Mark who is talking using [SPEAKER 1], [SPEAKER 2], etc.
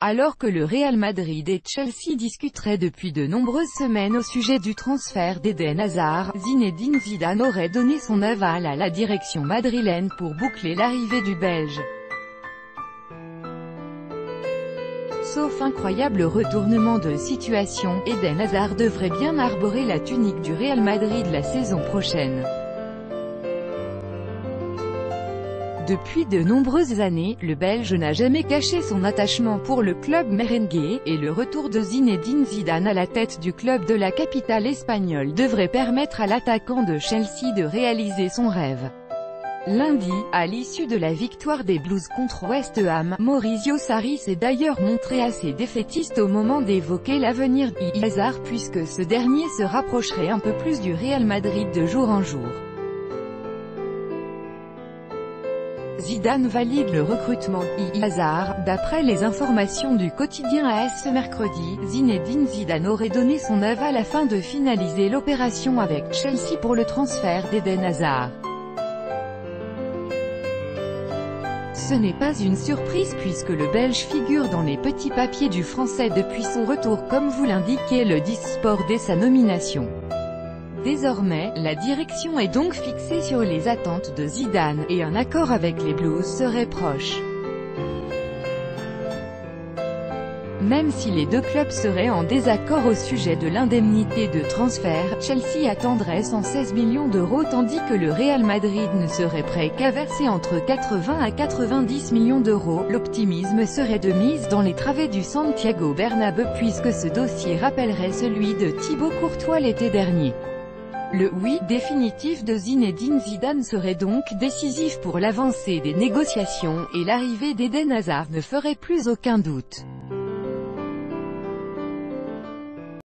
[SPEAKER 1] Alors que le Real Madrid et Chelsea discuteraient depuis de nombreuses semaines au sujet du transfert d'Eden Hazard, Zinedine Zidane aurait donné son aval à la direction madrilène pour boucler l'arrivée du Belge. Sauf incroyable retournement de situation, Eden Hazard devrait bien arborer la tunique du Real Madrid la saison prochaine. Depuis de nombreuses années, le Belge n'a jamais caché son attachement pour le club merengue, et le retour de Zinedine Zidane à la tête du club de la capitale espagnole devrait permettre à l'attaquant de Chelsea de réaliser son rêve. Lundi, à l'issue de la victoire des Blues contre West Ham, Maurizio Sarri s'est d'ailleurs montré assez défaitiste au moment d'évoquer l'avenir d'Eden Hazard puisque ce dernier se rapprocherait un peu plus du Real Madrid de jour en jour. Zidane valide le recrutement d'Eden Hazard. D'après les informations du quotidien AS ce mercredi, Zinedine Zidane aurait donné son aval afin de finaliser l'opération avec Chelsea pour le transfert d'Eden Hazard. Ce n'est pas une surprise puisque le Belge figure dans les petits papiers du Français depuis son retour comme vous l'indiquait le 10 Sport dès sa nomination. Désormais, la direction est donc fixée sur les attentes de Zidane, et un accord avec les Blues serait proche. Même si les deux clubs seraient en désaccord au sujet de l'indemnité de transfert, Chelsea attendrait 116 millions d'euros tandis que le Real Madrid ne serait prêt qu'à verser entre 80 à 90 millions d'euros. L'optimisme serait de mise dans les travées du Santiago Bernabéu puisque ce dossier rappellerait celui de Thibaut Courtois l'été dernier. Le oui définitif de Zinedine Zidane serait donc décisif pour l'avancée des négociations, et l'arrivée d'Eden Hazard ne ferait plus aucun doute.